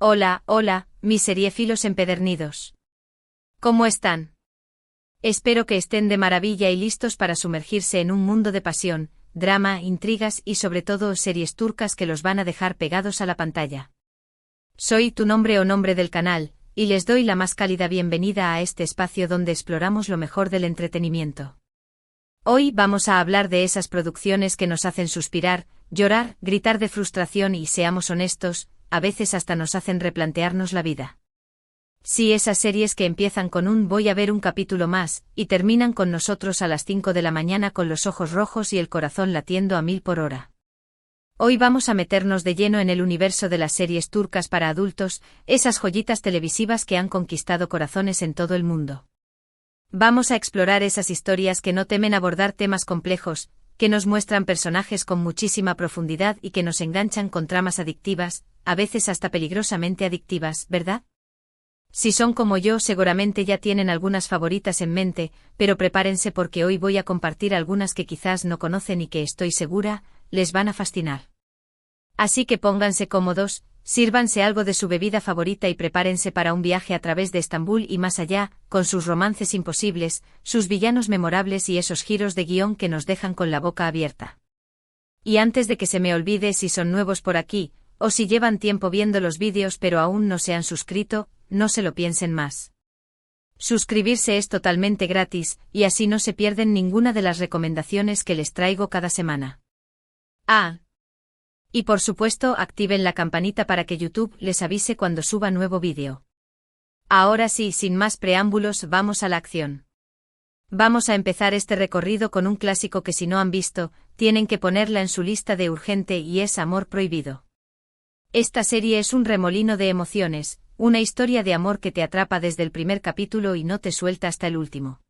Hola, hola, mis seriéfilos empedernidos. ¿Cómo están? Espero que estén de maravilla y listos para sumergirse en un mundo de pasión, drama, intrigas y sobre todo series turcas que los van a dejar pegados a la pantalla. Soy tu nombre o nombre del canal, y les doy la más cálida bienvenida a este espacio donde exploramos lo mejor del entretenimiento. Hoy vamos a hablar de esas producciones que nos hacen suspirar, llorar, gritar de frustración y, seamos honestos, a veces hasta nos hacen replantearnos la vida. Sí, esas series que empiezan con un voy a ver un capítulo más, y terminan con nosotros a las 5 de la mañana con los ojos rojos y el corazón latiendo a 1000 por hora. Hoy vamos a meternos de lleno en el universo de las series turcas para adultos, esas joyitas televisivas que han conquistado corazones en todo el mundo. Vamos a explorar esas historias que no temen abordar temas complejos, que nos muestran personajes con muchísima profundidad y que nos enganchan con tramas adictivas, a veces hasta peligrosamente adictivas, ¿verdad? Si son como yo, seguramente ya tienen algunas favoritas en mente, pero prepárense porque hoy voy a compartir algunas que quizás no conocen y que estoy segura, les van a fascinar. Así que pónganse cómodos, sírvanse algo de su bebida favorita y prepárense para un viaje a través de Estambul y más allá, con sus romances imposibles, sus villanos memorables y esos giros de guión que nos dejan con la boca abierta. Y antes de que se me olvide, si son nuevos por aquí, o si llevan tiempo viendo los vídeos pero aún no se han suscrito, no se lo piensen más. Suscribirse es totalmente gratis, y así no se pierden ninguna de las recomendaciones que les traigo cada semana. Y por supuesto activen la campanita para que YouTube les avise cuando suba nuevo vídeo. Ahora sí, sin más preámbulos, vamos a la acción. Vamos a empezar este recorrido con un clásico que si no han visto, tienen que ponerla en su lista de urgente y es Amor Prohibido. Esta serie es un remolino de emociones, una historia de amor que te atrapa desde el primer capítulo y no te suelta hasta el último.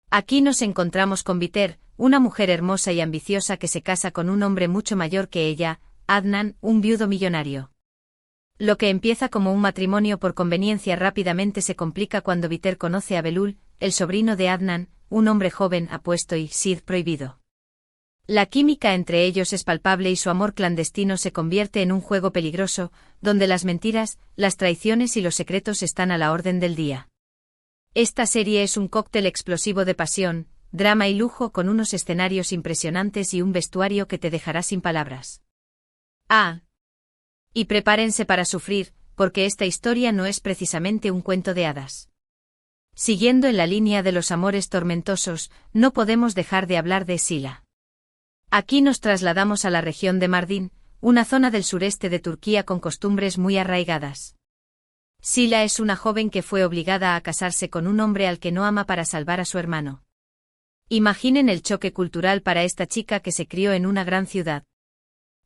Aquí nos encontramos con Biter, una mujer hermosa y ambiciosa que se casa con un hombre mucho mayor que ella, Adnan, un viudo millonario. Lo que empieza como un matrimonio por conveniencia rápidamente se complica cuando Biter conoce a Belul, el sobrino de Adnan, un hombre joven, apuesto y prohibido. La química entre ellos es palpable y su amor clandestino se convierte en un juego peligroso, donde las mentiras, las traiciones y los secretos están a la orden del día. Esta serie es un cóctel explosivo de pasión, drama y lujo con unos escenarios impresionantes y un vestuario que te dejará sin palabras. Y prepárense para sufrir, porque esta historia no es precisamente un cuento de hadas. Siguiendo en la línea de los amores tormentosos, no podemos dejar de hablar de Sila. Aquí nos trasladamos a la región de Mardin, una zona del sureste de Turquía con costumbres muy arraigadas. Sila es una joven que fue obligada a casarse con un hombre al que no ama para salvar a su hermano. Imaginen el choque cultural para esta chica que se crió en una gran ciudad.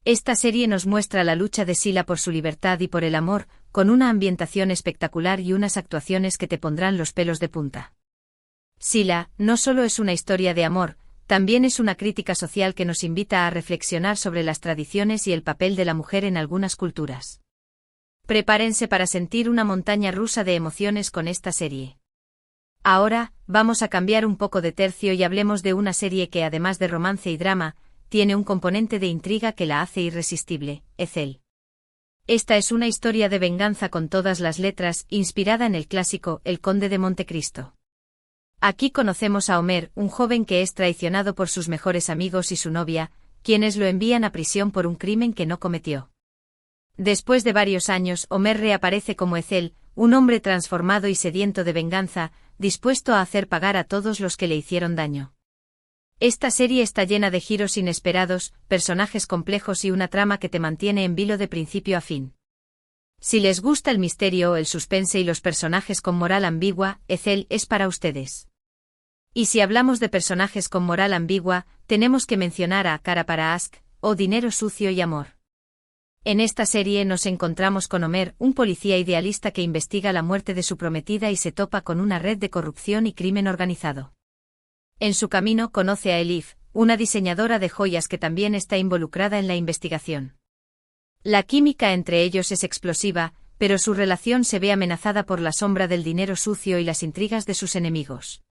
Esta serie nos muestra la lucha de Sila por su libertad y por el amor, con una ambientación espectacular y unas actuaciones que te pondrán los pelos de punta. Sila no solo es una historia de amor, también es una crítica social que nos invita a reflexionar sobre las tradiciones y el papel de la mujer en algunas culturas. Prepárense para sentir una montaña rusa de emociones con esta serie. Ahora, vamos a cambiar un poco de tercio y hablemos de una serie que además de romance y drama, tiene un componente de intriga que la hace irresistible, Ezel. Esta es una historia de venganza con todas las letras, inspirada en el clásico El Conde de Montecristo. Aquí conocemos a Homer, un joven que es traicionado por sus mejores amigos y su novia, quienes lo envían a prisión por un crimen que no cometió. Después de varios años, Homer reaparece como Ezel, un hombre transformado y sediento de venganza, dispuesto a hacer pagar a todos los que le hicieron daño. Esta serie está llena de giros inesperados, personajes complejos y una trama que te mantiene en vilo de principio a fin. Si les gusta el misterio, el suspense y los personajes con moral ambigua, Ezel es para ustedes. Y si hablamos de personajes con moral ambigua, tenemos que mencionar a Kara para Aşk, o Dinero Sucio y Amor. En esta serie nos encontramos con Homer, un policía idealista que investiga la muerte de su prometida y se topa con una red de corrupción y crimen organizado. En su camino conoce a Elif, una diseñadora de joyas que también está involucrada en la investigación. La química entre ellos es explosiva, pero su relación se ve amenazada por la sombra del dinero sucio y las intrigas de sus enemigos.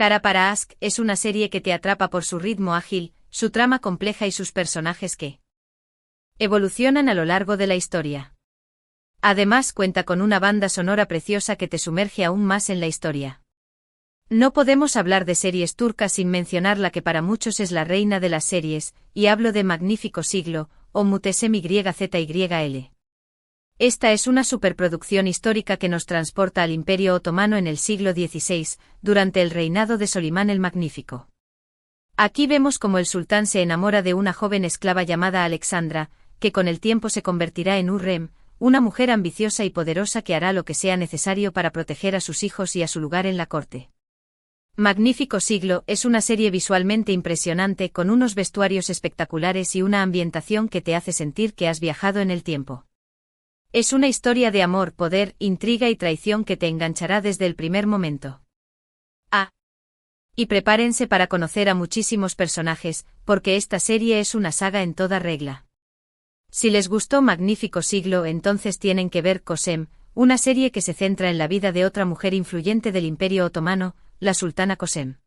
Kara para Aşk es una serie que te atrapa por su ritmo ágil, su trama compleja y sus personajes que evolucionan a lo largo de la historia. Además cuenta con una banda sonora preciosa que te sumerge aún más en la historia. No podemos hablar de series turcas sin mencionar la que para muchos es la reina de las series, y hablo de Magnífico Siglo, o Muhteşem Yzyl. Esta es una superproducción histórica que nos transporta al Imperio Otomano en el siglo XVI, durante el reinado de Solimán el Magnífico. Aquí vemos cómo el sultán se enamora de una joven esclava llamada Alexandra, que con el tiempo se convertirá en Hürrem, una mujer ambiciosa y poderosa que hará lo que sea necesario para proteger a sus hijos y a su lugar en la corte. Magnífico Siglo es una serie visualmente impresionante con unos vestuarios espectaculares y una ambientación que te hace sentir que has viajado en el tiempo. Es una historia de amor, poder, intriga y traición que te enganchará desde el primer momento. Y prepárense para conocer a muchísimos personajes, porque esta serie es una saga en toda regla. Si les gustó Magnífico Siglo, entonces tienen que ver Kösem, una serie que se centra en la vida de otra mujer influyente del Imperio Otomano, la sultana Kösem.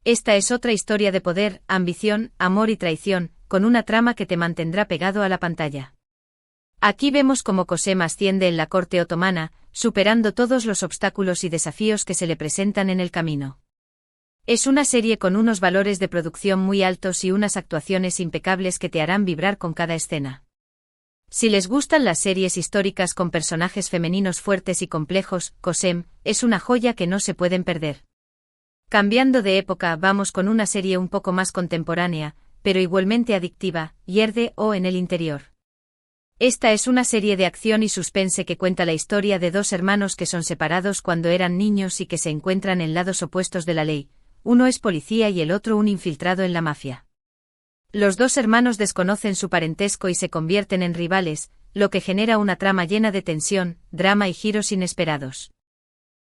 Esta es otra historia de poder, ambición, amor y traición, con una trama que te mantendrá pegado a la pantalla. Aquí vemos cómo Kösem asciende en la corte otomana, superando todos los obstáculos y desafíos que se le presentan en el camino. Es una serie con unos valores de producción muy altos y unas actuaciones impecables que te harán vibrar con cada escena. Si les gustan las series históricas con personajes femeninos fuertes y complejos, Kösem es una joya que no se pueden perder. Cambiando de época, vamos con una serie un poco más contemporánea, pero igualmente adictiva, Yerde o En el Interior. Esta es una serie de acción y suspense que cuenta la historia de dos hermanos que son separados cuando eran niños y que se encuentran en lados opuestos de la ley. Uno es policía y el otro un infiltrado en la mafia. Los dos hermanos desconocen su parentesco y se convierten en rivales, lo que genera una trama llena de tensión, drama y giros inesperados.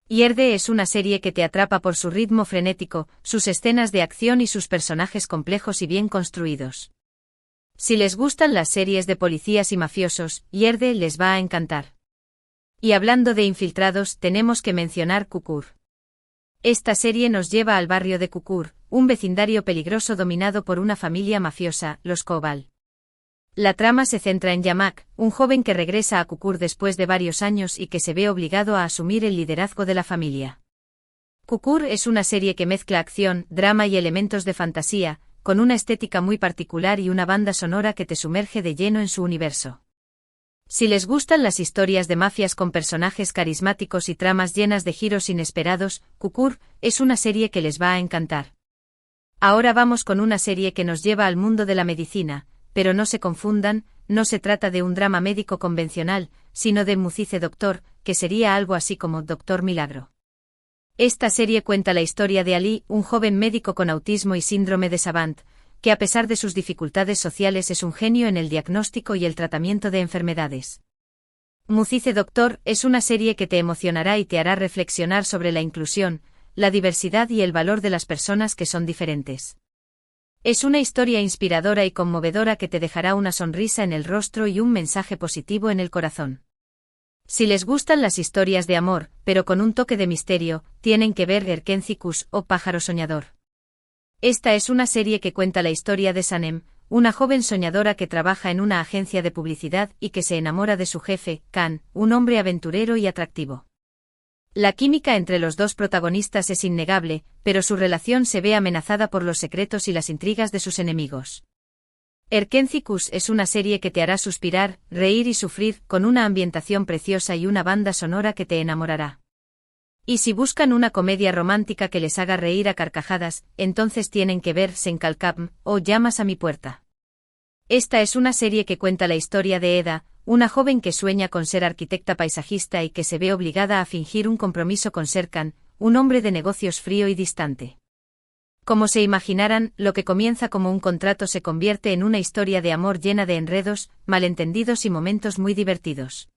Yerde es una serie que te atrapa por su ritmo frenético, sus escenas de acción y sus personajes complejos y bien construidos. Si les gustan las series de policías y mafiosos, Yerde les va a encantar. Y hablando de infiltrados, tenemos que mencionar Çukur. Esta serie nos lleva al barrio de Çukur, un vecindario peligroso dominado por una familia mafiosa, los Koval. La trama se centra en Yamak, un joven que regresa a Çukur después de varios años y que se ve obligado a asumir el liderazgo de la familia. Çukur es una serie que mezcla acción, drama y elementos de fantasía, con una estética muy particular y una banda sonora que te sumerge de lleno en su universo. Si les gustan las historias de mafias con personajes carismáticos y tramas llenas de giros inesperados, Çukur es una serie que les va a encantar. Ahora vamos con una serie que nos lleva al mundo de la medicina, pero no se confundan, no se trata de un drama médico convencional, sino de Mucize Doctor, que sería algo así como Doctor Milagro. Esta serie cuenta la historia de Ali, un joven médico con autismo y síndrome de Savant, que a pesar de sus dificultades sociales es un genio en el diagnóstico y el tratamiento de enfermedades. Mucize Doctor es una serie que te emocionará y te hará reflexionar sobre la inclusión, la diversidad y el valor de las personas que son diferentes. Es una historia inspiradora y conmovedora que te dejará una sonrisa en el rostro y un mensaje positivo en el corazón. Si les gustan las historias de amor, pero con un toque de misterio, tienen que ver Erkenci o Pájaro Soñador. Esta es una serie que cuenta la historia de Sanem, una joven soñadora que trabaja en una agencia de publicidad y que se enamora de su jefe, Khan, un hombre aventurero y atractivo. La química entre los dos protagonistas es innegable, pero su relación se ve amenazada por los secretos y las intrigas de sus enemigos. Erkenci es una serie que te hará suspirar, reír y sufrir, con una ambientación preciosa y una banda sonora que te enamorará. Y si buscan una comedia romántica que les haga reír a carcajadas, entonces tienen que ver Senkalkapm o Llamas a mi puerta. Esta es una serie que cuenta la historia de Eda, una joven que sueña con ser arquitecta paisajista y que se ve obligada a fingir un compromiso con Serkan, un hombre de negocios frío y distante. Como se imaginarán, lo que comienza como un contrato se convierte en una historia de amor llena de enredos, malentendidos y momentos muy divertidos.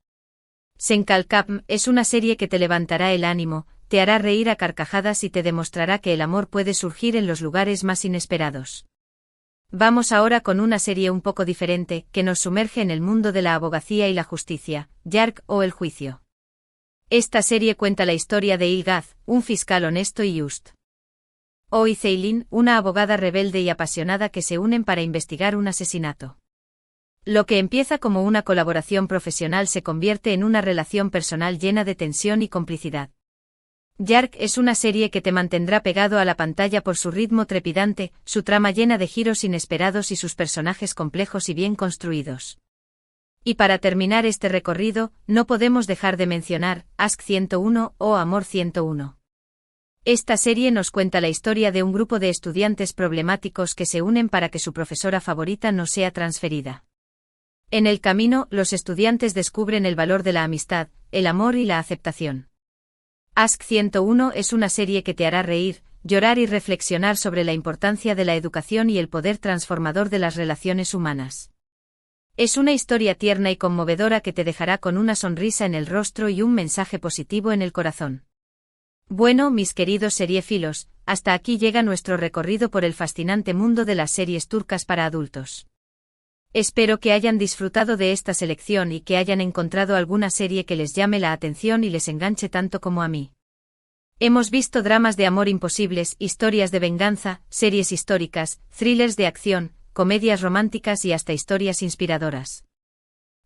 Senkalkapm es una serie que te levantará el ánimo, te hará reír a carcajadas y te demostrará que el amor puede surgir en los lugares más inesperados. Vamos ahora con una serie un poco diferente, que nos sumerge en el mundo de la abogacía y la justicia, Yark o El Juicio. Esta serie cuenta la historia de Ilgaz, un fiscal honesto y just. Y Ceylin, una abogada rebelde y apasionada que se unen para investigar un asesinato. Lo que empieza como una colaboración profesional se convierte en una relación personal llena de tensión y complicidad. Dark es una serie que te mantendrá pegado a la pantalla por su ritmo trepidante, su trama llena de giros inesperados y sus personajes complejos y bien construidos. Y para terminar este recorrido, no podemos dejar de mencionar Ask 101 o Amor 101. Esta serie nos cuenta la historia de un grupo de estudiantes problemáticos que se unen para que su profesora favorita no sea transferida. En el camino, los estudiantes descubren el valor de la amistad, el amor y la aceptación. Ask 101 es una serie que te hará reír, llorar y reflexionar sobre la importancia de la educación y el poder transformador de las relaciones humanas. Es una historia tierna y conmovedora que te dejará con una sonrisa en el rostro y un mensaje positivo en el corazón. Bueno, mis queridos seriéfilos, hasta aquí llega nuestro recorrido por el fascinante mundo de las series turcas para adultos. Espero que hayan disfrutado de esta selección y que hayan encontrado alguna serie que les llame la atención y les enganche tanto como a mí. Hemos visto dramas de amor imposibles, historias de venganza, series históricas, thrillers de acción, comedias románticas y hasta historias inspiradoras.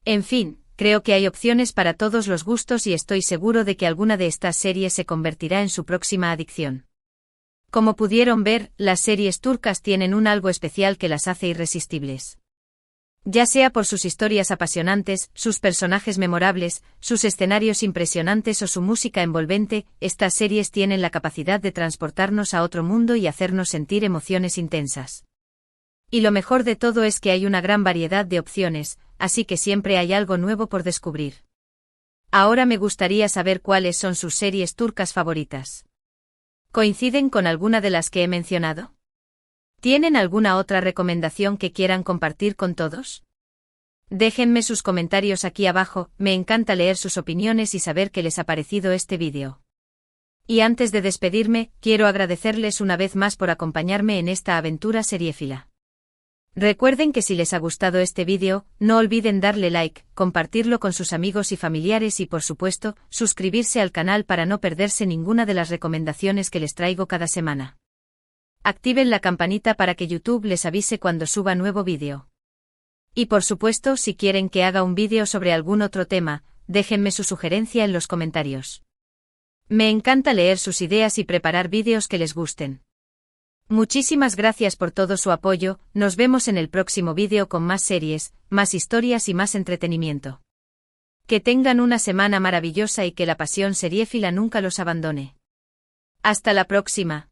En fin, creo que hay opciones para todos los gustos y estoy seguro de que alguna de estas series se convertirá en su próxima adicción. Como pudieron ver, las series turcas tienen un algo especial que las hace irresistibles. Ya sea por sus historias apasionantes, sus personajes memorables, sus escenarios impresionantes o su música envolvente, estas series tienen la capacidad de transportarnos a otro mundo y hacernos sentir emociones intensas. Y lo mejor de todo es que hay una gran variedad de opciones, así que siempre hay algo nuevo por descubrir. Ahora me gustaría saber cuáles son sus series turcas favoritas. ¿Coinciden con alguna de las que he mencionado? ¿Tienen alguna otra recomendación que quieran compartir con todos? Déjenme sus comentarios aquí abajo, me encanta leer sus opiniones y saber qué les ha parecido este vídeo. Y antes de despedirme, quiero agradecerles una vez más por acompañarme en esta aventura seriéfila. Recuerden que si les ha gustado este vídeo, no olviden darle like, compartirlo con sus amigos y familiares y por supuesto, suscribirse al canal para no perderse ninguna de las recomendaciones que les traigo cada semana. Activen la campanita para que YouTube les avise cuando suba nuevo vídeo. Y por supuesto, si quieren que haga un vídeo sobre algún otro tema, déjenme su sugerencia en los comentarios. Me encanta leer sus ideas y preparar vídeos que les gusten. Muchísimas gracias por todo su apoyo, nos vemos en el próximo vídeo con más series, más historias y más entretenimiento. Que tengan una semana maravillosa y que la pasión seriéfila nunca los abandone. Hasta la próxima.